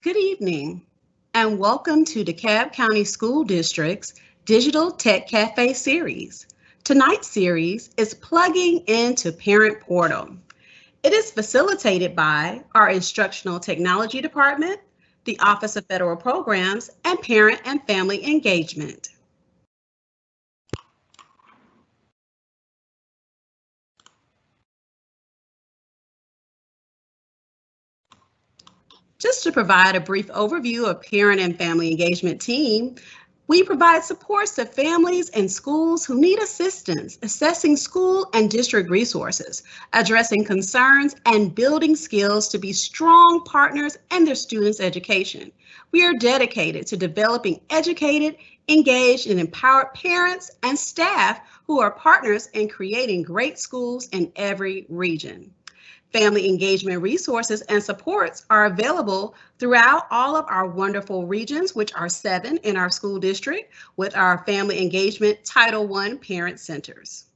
Good evening, and welcome to DeKalb County School District's Digital Tech Cafe series. Tonight's series is Plugging into Parent Portal. It is facilitated by our Instructional Technology Department, the Office of Federal Programs, and Parent and Family Engagement. Just to provide a brief overview of Parent and Family Engagement Team, we provide supports to families and schools who need assistance assessing school and district resources, addressing concerns, and building skills to be strong partners in their students' education. We are dedicated to developing educated, engaged, and empowered parents and staff who are partners in creating great schools in every region. Family engagement resources and supports are available throughout all of our wonderful regions, which are 7 in our school district, with our Family Engagement Title I Parent Centers.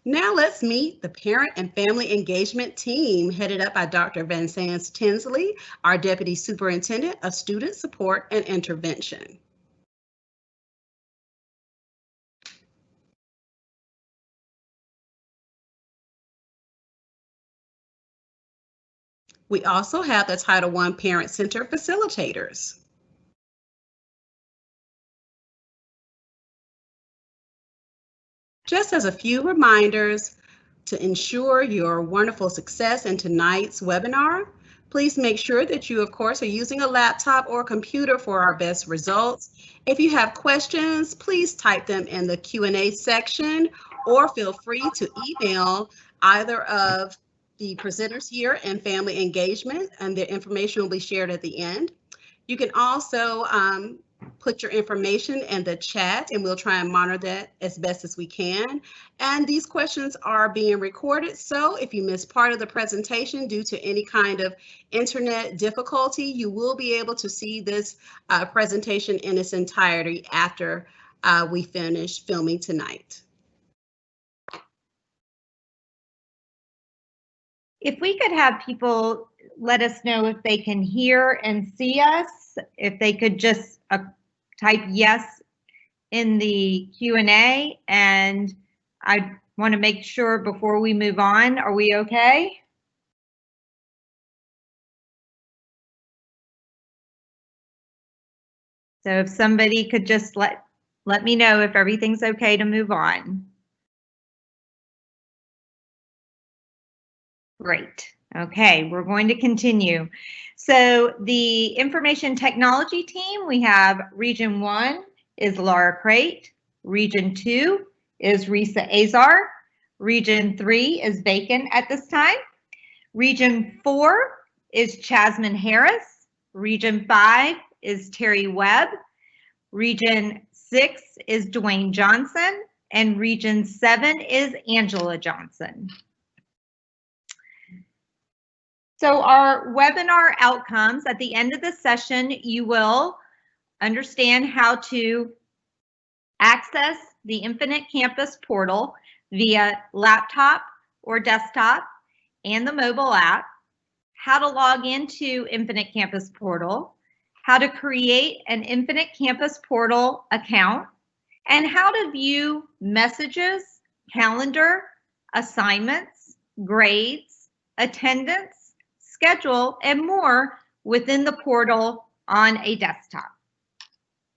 Now let's meet the Parent and Family Engagement Team headed up by Dr. Van Sands Tinsley, our Deputy Superintendent of Student Support and Intervention. We also have the Title I Parent Center facilitators. Just as a few reminders to ensure your wonderful success in tonight's webinar, please make sure that you, of course, are using a laptop or computer for our best results. If you have questions, please type them in the Q&A section or feel free to email either of the presenters here in Family Engagement, and their information will be shared at the end. You can also put your information in the chat and we'll try and monitor that as best as we can. And these questions are being recorded, so if you miss part of the presentation due to any kind of internet difficulty, you will be able to see this presentation in its entirety after we finish filming tonight. If we could have people let us know if they can hear and see us, if they could just type yes in the Q&A, and I want to make sure before we move on, are we okay? So if somebody could just let me know if everything's okay to move on. Great. Okay, we're going to continue. So the information technology team, we have Region 1 is Laura Crate, Region 2 is Risa Azar, Region 3 is Bacon at this time, Region 4 is Chasmin Harris, Region 5 is Terry Webb, Region 6 is Dwayne Johnson, and Region 7 is Angela Johnson. So our webinar outcomes, at the end of the session, you will understand how to access the Infinite Campus portal via laptop or desktop and the mobile app, how to log into Infinite Campus portal, how to create an Infinite Campus portal account, and how to view messages, calendar, assignments, grades, attendance, schedule, and more within the portal on a desktop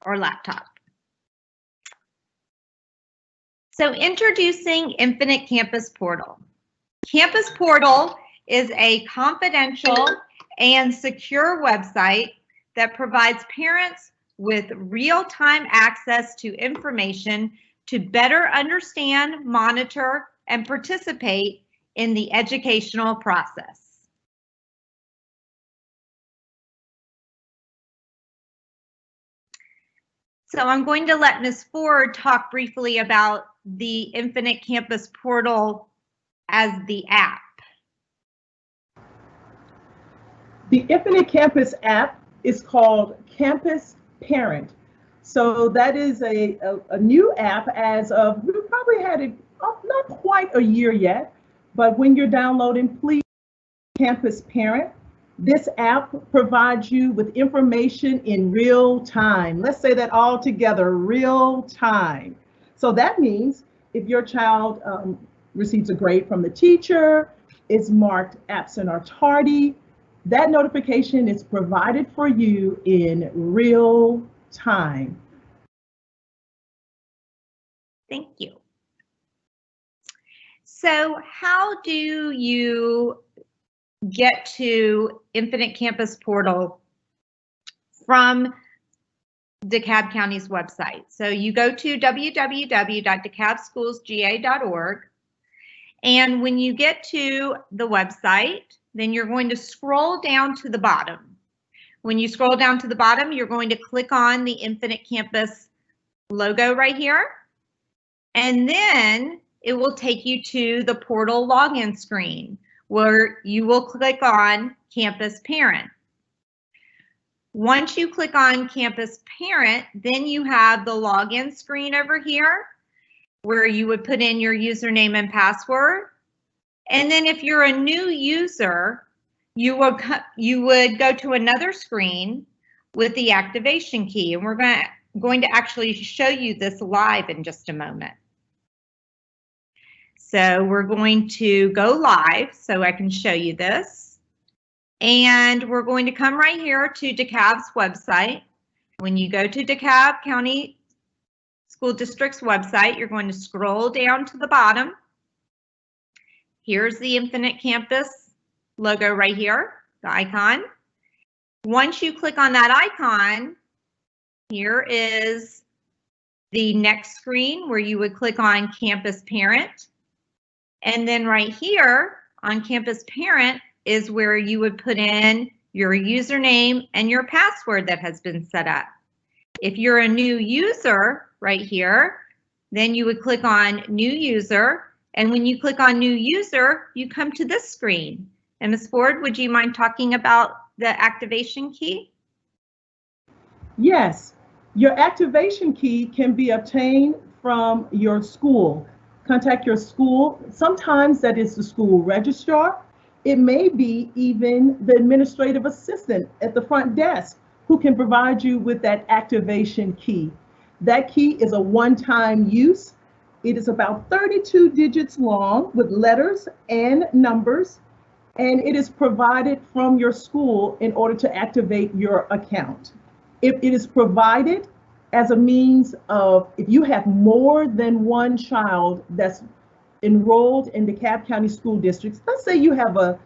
or laptop. So introducing Infinite Campus Portal. Campus Portal is a confidential and secure website that provides parents with real-time access to information to better understand, monitor, and participate in the educational process. So I'm going to let Ms. Ford talk briefly about the Infinite Campus portal as the app. The Infinite Campus app is called Campus Parent. So that is a new app as of, we probably had it not quite a year yet, but when you're downloading, please Campus Parent. This app provides you with information in real time. Let's say that all together, real time. So that means if your child receives a grade from the teacher, is marked absent or tardy, that notification is provided for you in real time. Thank you. So how do you get to Infinite Campus Portal from DeKalb County's website? So you go to www.dekalbschoolsga.org, and when you get to the website, then you're going to scroll down to the bottom. When you scroll down to the bottom, you're going to click on the Infinite Campus logo right here, and then it will take you to the portal login screen where you will click on Campus Parent. Once you click on Campus Parent, then you have the login screen over here where you would put in your username and password. And then if you're a new user, you would go to another screen with the activation key. And we're going to actually show you this live in just a moment. So we're going to go live so I can show you this. And we're going to come right here to DeKalb's website. When you go to DeKalb County School District's website, you're going to scroll down to the bottom. Here's the Infinite Campus logo right here, the icon. Once you click on that icon, here is the next screen where you would click on Campus Parent. And then right here on Campus Parent is where you would put in your username and your password that has been set up. If you're a new user right here, then you would click on New User. And when you click on New User, you come to this screen. And Ms. Ford, would you mind talking about the activation key? Yes, your activation key can be obtained from your school. Contact your school. Sometimes that is the school registrar. It may be even the administrative assistant at the front desk who can provide you with that activation key. That key is a one-time use. It is about 32 digits long with letters and numbers, and it is provided from your school in order to activate your account. If it is provided as a means of, if you have more than one child that's enrolled in DeKalb County School Districts, let's say you have an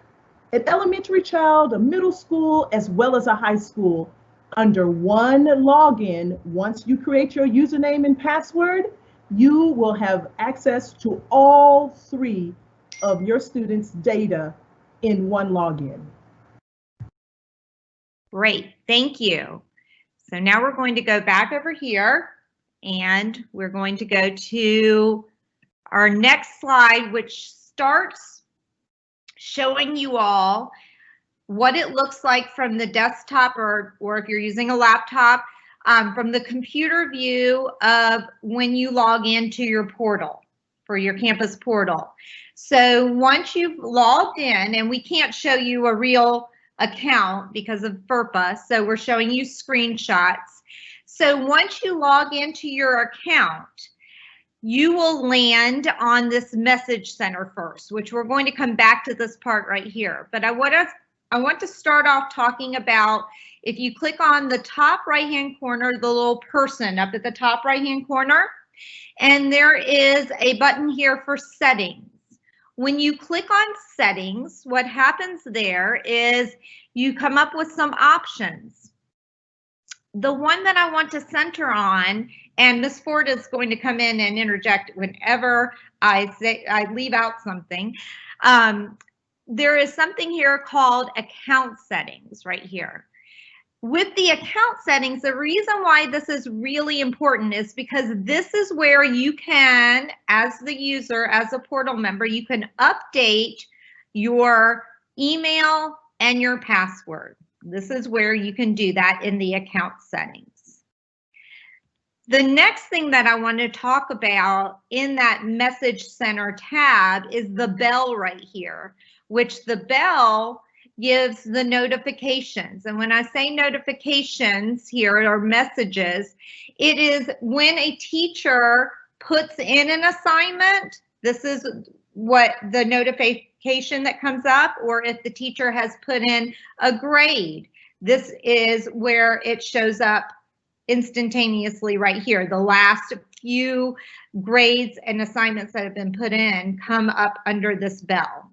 elementary child, a middle school, as well as a high school, under one login, once you create your username and password, you will have access to all three of your students' data in one login. Great, thank you. So now we're going to go back over here and we're going to go to our next slide, which starts showing you all what it looks like from the desktop or if you're using a laptop, from the computer view of when you log into your portal for your campus portal. So once you've logged in, and we can't show you a real account because of FERPA, so we're showing you screenshots. So once you log into your account, you will land on this message center first, which we're going to come back to this part right here. But I want to start off talking about, if you click on the top right-hand corner, the little person up at the top right-hand corner, and there is a button here for settings. When you click on settings, what happens there is you come up with some options. The one that I want to center on, and Ms. Ford is going to come in and interject whenever I leave out something. There is something here called account settings right here. With the account settings, the reason why this is really important is because this is where you can, as the user, as a portal member, you can update your email and your password. This is where you can do that in the account settings. The next thing that I want to talk about in that Message Center tab is the bell right here, which the bell gives the notifications. And when I say notifications here, or messages, it is when a teacher puts in an assignment, this is what the notification that comes up, or if the teacher has put in a grade, this is where it shows up instantaneously right here. The last few grades and assignments that have been put in come up under this bell.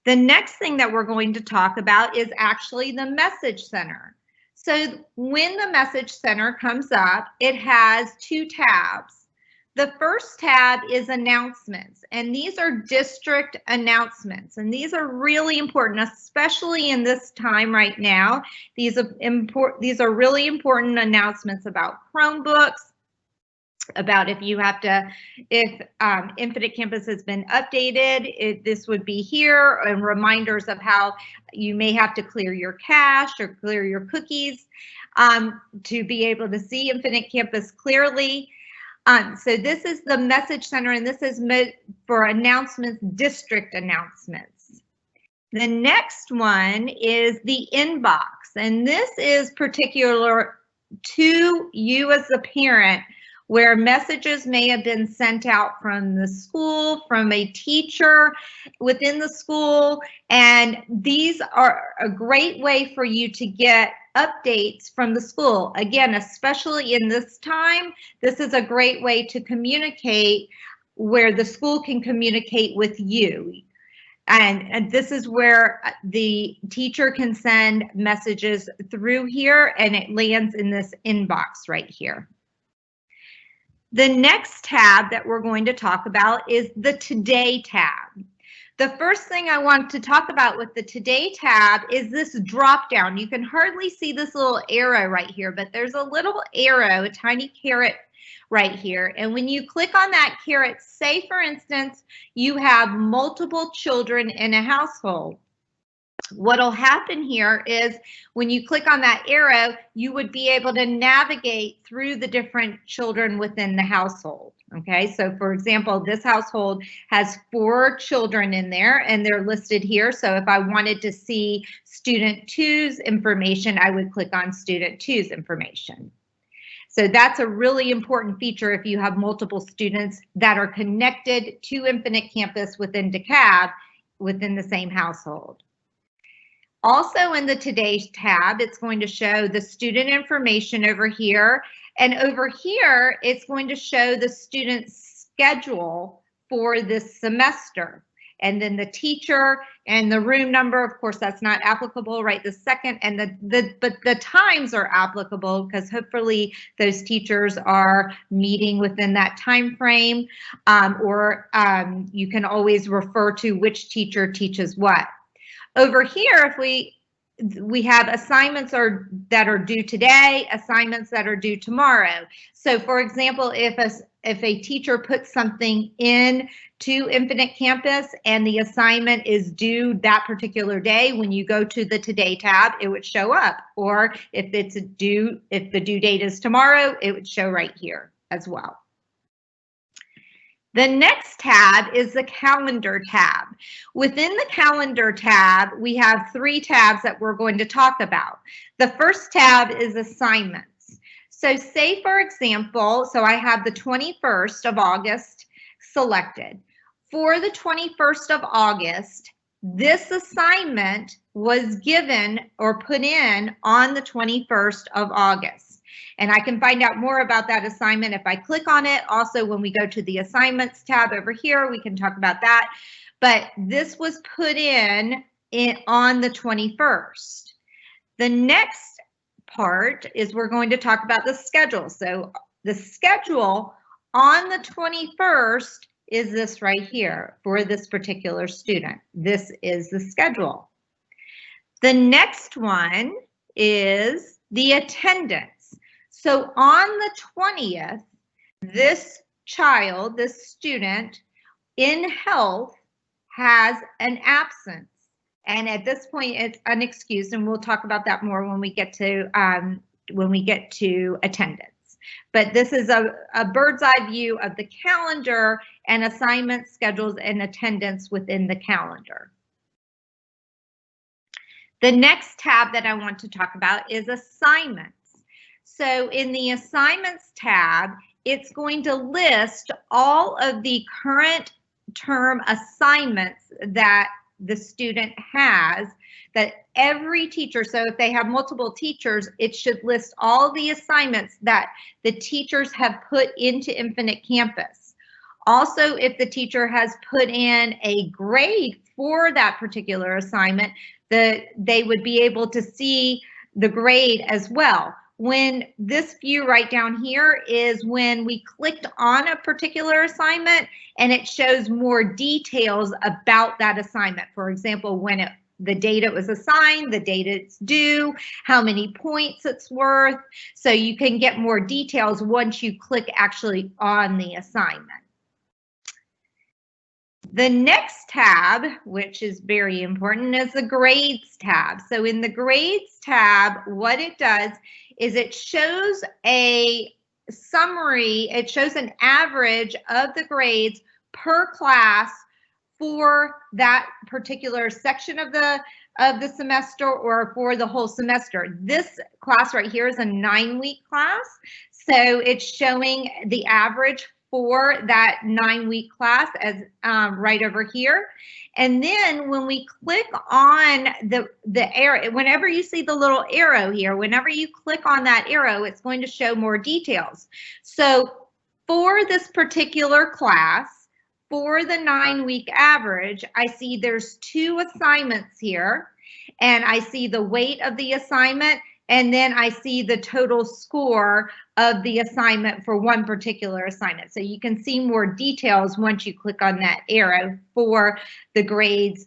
The next thing that we're going to talk about is actually the message center. So when the message center comes up, it has two tabs. The first tab is announcements, and these are district announcements, and these are really important, especially in this time right now. These are really important announcements about Chromebooks, about if Infinite Campus has been updated, this would be here, and reminders of how you may have to clear your cache or clear your cookies to be able to see Infinite Campus clearly. So this is the message center, and this is for announcements, district announcements. The next one is the inbox, and this is particular to you as a parent, where messages may have been sent out from the school, from a teacher within the school, and these are a great way for you to get updates from the school. Again, especially in this time, this is a great way to communicate, where the school can communicate with you. And this is where the teacher can send messages through here, and it lands in this inbox right here. The next tab that we're going to talk about is the Today tab. The first thing I want to talk about with the Today tab is this drop down. You can hardly see this little arrow right here, but there's a little arrow, a tiny caret right here. And when you click on that caret, say for instance, you have multiple children in a household. What'll happen here is when you click on that arrow, you would be able to navigate through the different children within the household. Okay, so for example, this household has 4 children in there, and they're listed here. So if I wanted to see student 2's information, I would click on student 2's information. So that's a really important feature if you have multiple students that are connected to Infinite Campus within DeKalb within the same household. Also in the Today tab, it's going to show the student information over here. And over here, it's going to show the student's schedule for this semester. And then the teacher and the room number, of course, that's not applicable right this second. And but the times are applicable, because hopefully those teachers are meeting within that time frame. Or you can always refer to which teacher teaches what. Over here, if we have assignments that are due today, assignments that are due tomorrow. So for example, if a teacher puts something in to Infinite Campus and the assignment is due that particular day, when you go to the Today tab, it would show up. Or if the due date is tomorrow, it would show right here as well. The next tab is the Calendar tab. Within the Calendar tab, we have 3 tabs that we're going to talk about. The first tab is Assignments. So say, for example, so I have the 21st of August selected. For the 21st of August, this assignment was given or put in on the 21st of August. And I can find out more about that assignment if I click on it. Also, when we go to the Assignments tab over here, we can talk about that. But this was put in on the 21st. The next part is we're going to talk about the schedule. So the schedule on the 21st is this right here for this particular student. This is the schedule. The next one is the attendance. So on the 20th, this child, this student in health has an absence. And at this point, it's unexcused, and we'll talk about that more when we get to attendance. But this is a bird's eye view of the calendar and assignment schedules and attendance within the calendar. The next tab that I want to talk about is assignments. So in the assignments tab, it's going to list all of the current term assignments that the student has, that every teacher, so if they have multiple teachers, it should list all the assignments that the teachers have put into Infinite Campus. Also, if the teacher has put in a grade for that particular assignment, they would be able to see the grade as well. When this view right down here is when we clicked on a particular assignment and it shows more details about that assignment. For example, when the date it was assigned, the date it's due, how many points it's worth. So you can get more details once you click actually on the assignment. The next tab, which is very important, is the grades tab. So in the grades tab, what it does is it shows a summary, it shows an average of the grades per class for that particular section of the semester or for the whole semester. This class right here is a 9-week class. So it's showing the average for that 9-week class as right over here. And then when we click on the arrow, whenever you see the little arrow here, whenever you click on that arrow, it's going to show more details. So for this particular class, for the 9-week average, I see there's 2 assignments here, and I see the weight of the assignment, and then I see the total score of the assignment for one particular assignment. So you can see more details once you click on that arrow for the grades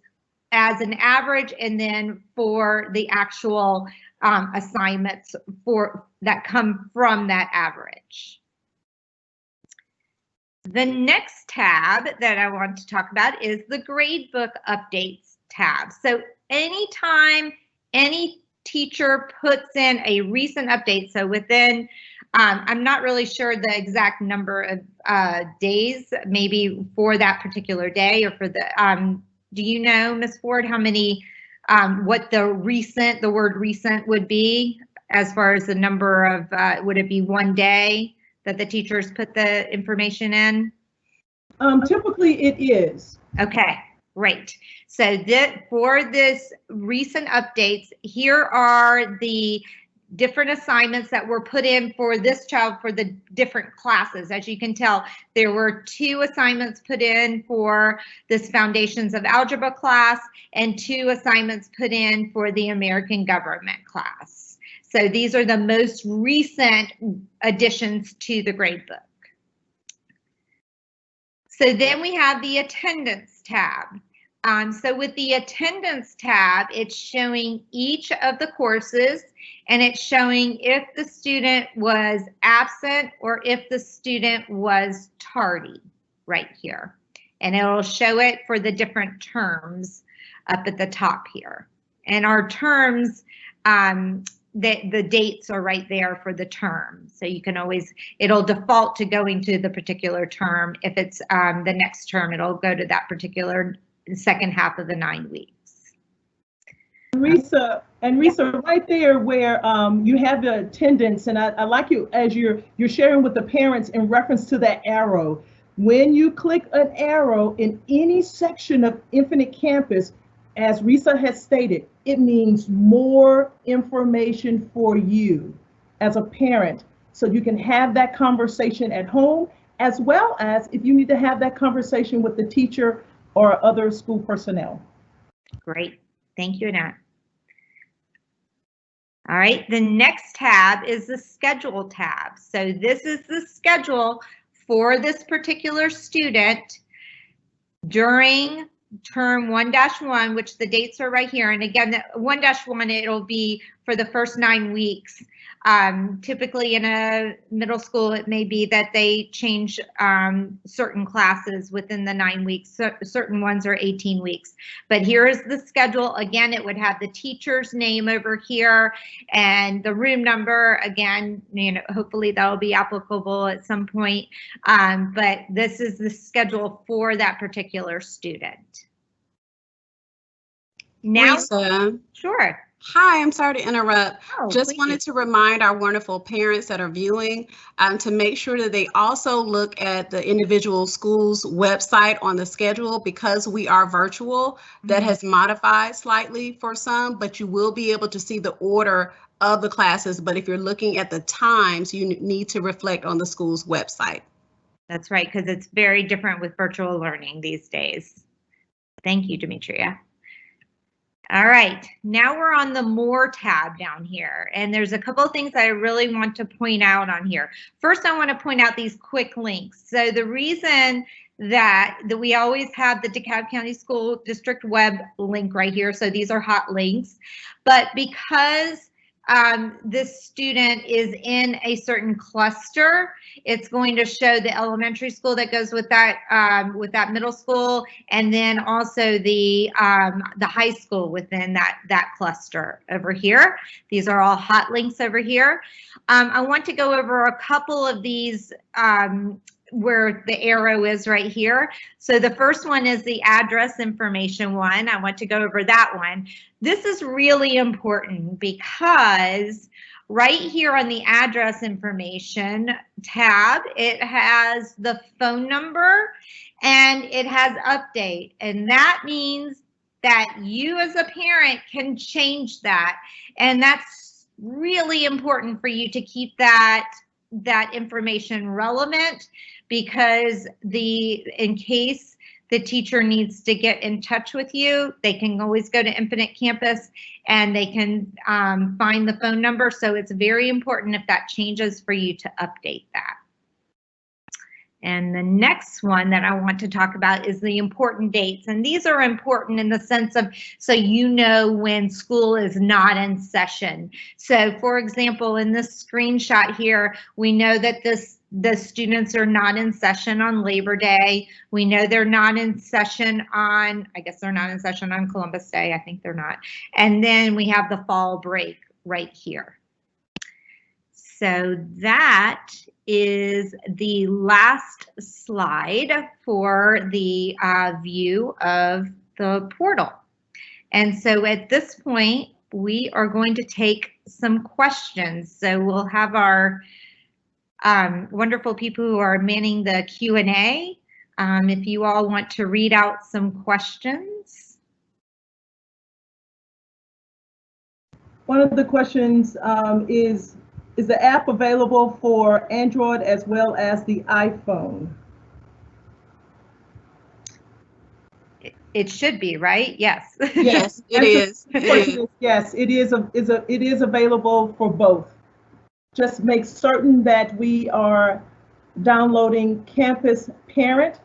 as an average, and then for the actual assignments that come from that average. The next tab that I want to talk about is the gradebook updates tab. So anytime any teacher puts in a recent update, so within, I'm not really sure the exact number of days, maybe for that particular day or for the, do you know, Ms. Ford, how many, what the word recent would be as far as the number of, would it be 1 day that the teachers put the information in? Typically it is. Okay, great. So for this recent updates, here are the different assignments that were put in for this child for the different classes. As you can tell, there were 2 assignments put in for this Foundations of Algebra class and 2 assignments put in for the American Government class. So these are the most recent additions to the gradebook. So then we have the attendance tab. So with the attendance tab, it's showing each of the courses, and it's showing if the student was absent or if the student was tardy right here. And it'll show it for the different terms up at the top here. And our terms, the dates are right there for the term. So you can always, it'll default to going to the particular term. If it's the next term, it'll go to that particular second half of the 9 weeks. Risa, right there where you have the attendance, and I like you as you're sharing with the parents in reference to that arrow. When you click an arrow in any section of Infinite Campus, as Risa has stated, it means more information for you as a parent, so you can have that conversation at home, as well as if you need to have that conversation with the teacher or other school personnel. Great, thank you, Annette. All right, the next tab is the schedule tab. So this is the schedule for this particular student during term 1-1, which the dates are right here. And again, the 1-1, it'll be for the first 9 weeks. Typically in a middle school, it may be that they change certain classes within the 9 weeks. So certain ones are 18 weeks. But here is the schedule. Again, it would have the teacher's name over here and the room number. Again, you know, hopefully that'll be applicable at some point. But this is the schedule for that particular student. Now, Lisa, sure. Hi, I'm sorry to interrupt. Oh, Just please. wanted to remind our wonderful parents that are viewing to make sure that they also look at the individual school's website on the schedule, because we are virtual. That has modified slightly for some, but you will be able to see the order of the classes. But if you're looking at the times, you need to reflect on the school's website. That's right, because it's very different with virtual learning these days. Thank you, Demetria. All right, now we're on the More tab down here, and there's a couple of things I really want to point out on here. First, I want to point out these quick links. So the reason that we always have the DeKalb County School District web link right here, so these are hot links, but because this student is in a certain cluster, it's going to show the elementary school that goes with that middle school, and then also the high school within that cluster over here. These are all hot links over here. I want to go over a couple of these where the arrow is right here. So the first one is the address information one. I want to go over that one. This is really important because right here on the address information tab, it has the phone number and it has update. And that means that you as a parent can change that. And that's really important for you to keep that information relevant, because in case the teacher needs to get in touch with you, they can always go to Infinite Campus and they can find the phone number. So it's very important if that changes for you to update that. And the next one that I want to talk about is the important dates. And these are important in the sense of, so you know when school is not in session. So for example, in this screenshot here, we know that the students are not in session on Labor Day. We know they're not in session on, I guess they're not in session on Columbus Day. I think they're not. And then we have the fall break right here. So that is the last slide for the view of the portal. And so at this point, we are going to take some questions. So we'll have our wonderful people who are manning the Q&A. If you all want to read out some questions. One of the questions is the app available for Android as well as the iPhone? It should be, right? Yes. Yes, it is. Yes, it is available for both. Just make certain that we are downloading Campus Parent,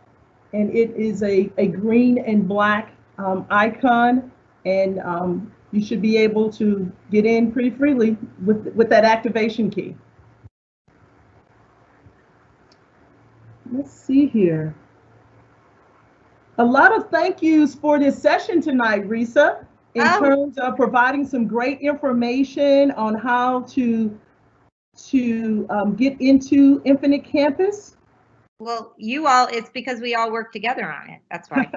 and it is a green and black icon, and you should be able to get in pretty freely with that activation key. Let's see here. A lot of thank yous for this session tonight, Risa, in terms of providing some great information on how to get into Infinite Campus. Well, you all, it's because we all work together on it. That's why.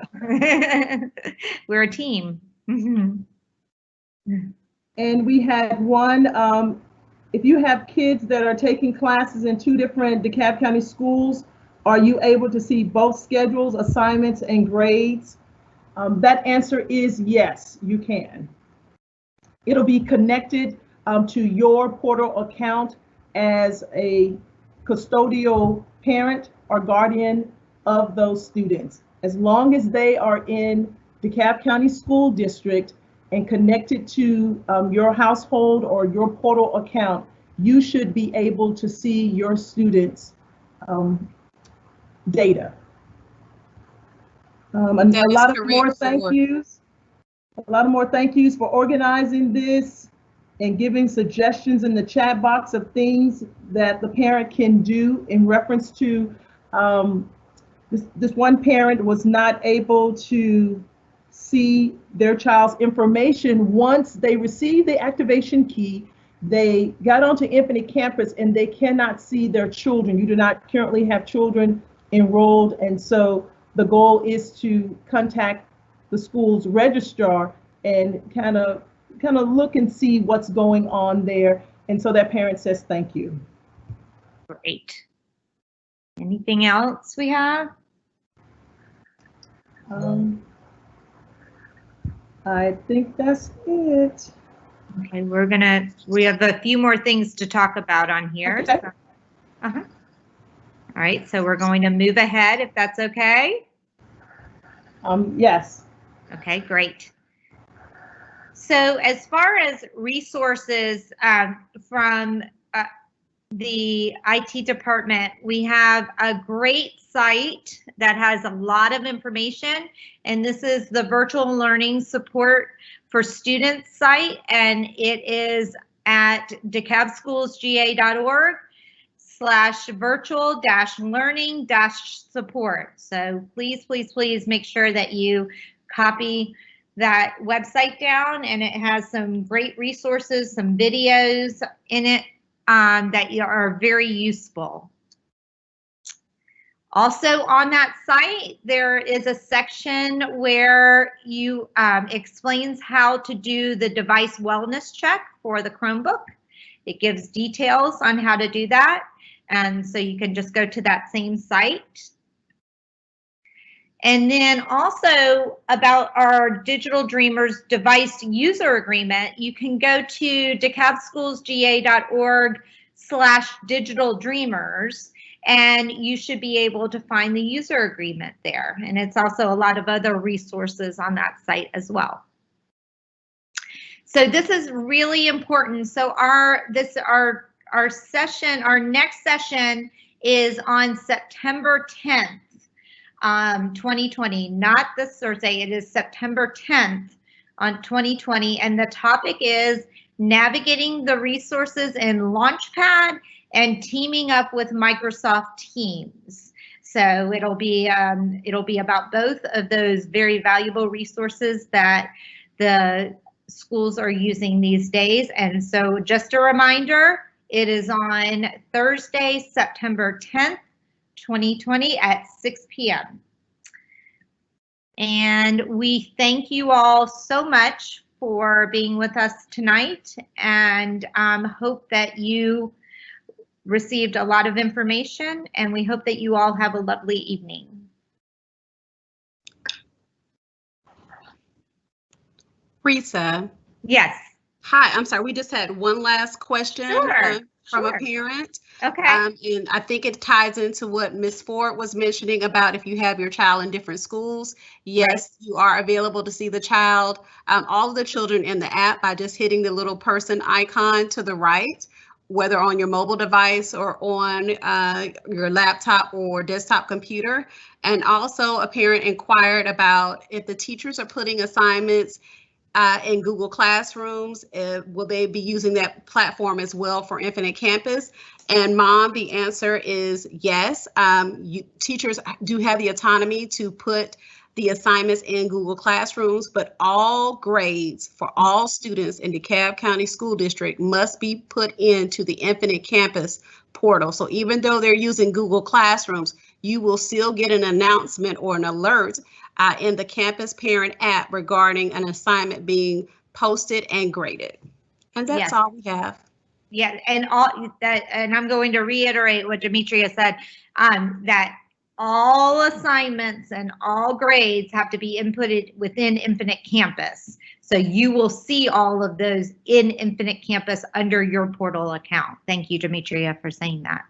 We're a team. And we had one, if you have kids that are taking classes in 2 different DeKalb County schools, are you able to see both schedules, assignments, and grades? That answer is yes, you can. It'll be connected to your portal account as a custodial parent or guardian of those students. As long as they are in DeKalb County School District and connected to your household or your portal account, you should be able to see your students' data. A lot of more thank yous. A lot of more thank yous for organizing this and giving suggestions in the chat box of things that the parent can do in reference to this one parent was not able to see their child's information once they received the activation key. They got onto Infinite Campus and they cannot see their children. You do not currently have children enrolled, and so the goal is to contact the school's registrar and kind of kind of look and see what's going on there. And so that parent says, thank you. Great. Anything else we have? I think that's it. Okay, we have a few more things to talk about on here. Okay. So, all right, so we're going to move ahead if that's okay. Yes. Okay, great. So as far as resources from the IT department, we have a great site that has a lot of information, and this is the Virtual Learning Support for Students site, and it is at decavschools.ga.org/virtual-learning-support. So please, please, please make sure that you copy that website down, and it has some great resources, some videos in it that are very useful. Also on that site, there is a section where you explains how to do the device wellness check for the Chromebook. It gives details on how to do that, and so you can just go to that same site. And then also about our Digital Dreamers device user agreement, you can go to decavschools.ga.org/digitaldreamers, and you should be able to find the user agreement there. And it's also a lot of other resources on that site as well. So this is really important. So our next session is on September 10th. 2020, not this Thursday, it is September 10th on 2020, and the topic is navigating the resources in Launchpad and teaming up with Microsoft Teams. So it'll be about both of those very valuable resources that the schools are using these days. And so just a reminder, it is on Thursday, September 10th, 2020 at 6 p.m. And we thank you all so much for being with us tonight, and hope that you received a lot of information, and we hope that you all have a lovely evening. Risa. Yes. Hi, I'm sorry, we just had one last question. Sure. From a parent. Okay. And I think it ties into what Ms. Ford was mentioning about if you have your child in different schools. Yes, you are available to see the child, all of the children in the app by just hitting the little person icon to the right, whether on your mobile device or on your laptop or desktop computer. And also a parent inquired about if the teachers are putting assignments in Google Classrooms, will they be using that platform as well for Infinite Campus? And Mom, the answer is yes. Teachers do have the autonomy to put the assignments in Google Classrooms, but all grades for all students in DeKalb County School District must be put into the Infinite Campus portal. So even though they're using Google Classrooms, you will still get an announcement or an alert in the Campus Parent app regarding an assignment being posted and graded. And that's all we have. Yeah, and I'm going to reiterate what Demetria said, that all assignments and all grades have to be inputted within Infinite Campus. So you will see all of those in Infinite Campus under your portal account. Thank you, Demetria, for saying that.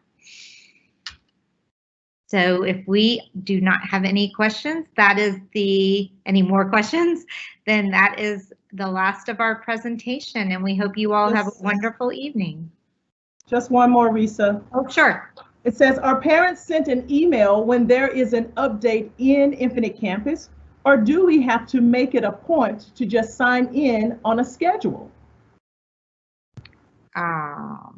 So if we do not have any questions, any more questions, then that is the last of our presentation, and we hope you all have a wonderful evening. Just one more, Risa. Oh, sure. It says, are parents sent an email when there is an update in Infinite Campus, or do we have to make it a point to just sign in on a schedule?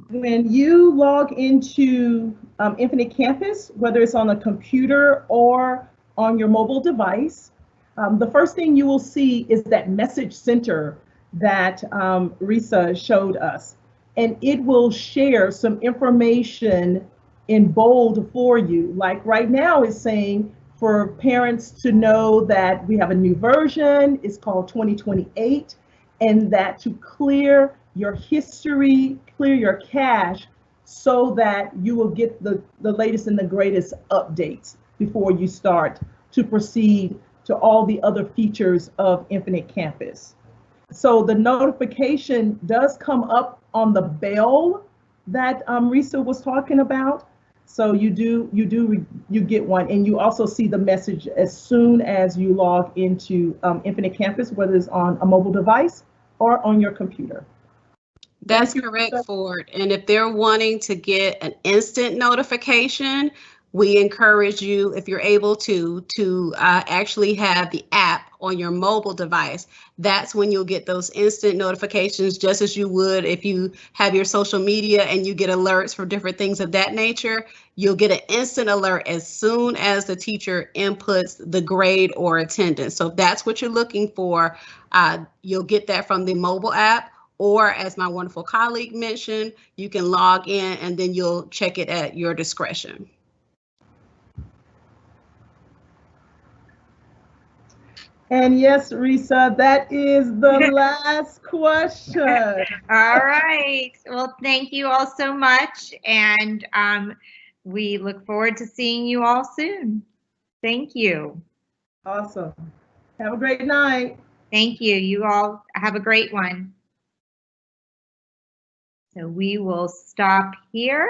When you log into Infinite Campus, whether it's on a computer or on your mobile device, the first thing you will see is that message center that Risa showed us. And it will share some information in bold for you. Like right now it's saying for parents to know that we have a new version, it's called 2028. and that to clear your history, clear your cache, so that you will get the latest and the greatest updates before you start to proceed to all the other features of Infinite Campus. So the notification does come up on the bell that Risa was talking about. So you get one, and you also see the message as soon as you log into Infinite Campus, whether it's on a mobile device or on your computer. That's correct, Ford. And if they're wanting to get an instant notification, we encourage you, if you're able to actually have the app on your mobile device. That's when you'll get those instant notifications, just as you would if you have your social media and you get alerts for different things of that nature. You'll get an instant alert as soon as the teacher inputs the grade or attendance. So if that's what you're looking for, you'll get that from the mobile app. Or, as my wonderful colleague mentioned, you can log in and then you'll check it at your discretion. And yes, Risa, that is the last question. All right. Well, thank you all so much. And we look forward to seeing you all soon. Thank you. Awesome. Have a great night. Thank you. You all have a great one. So we will stop here.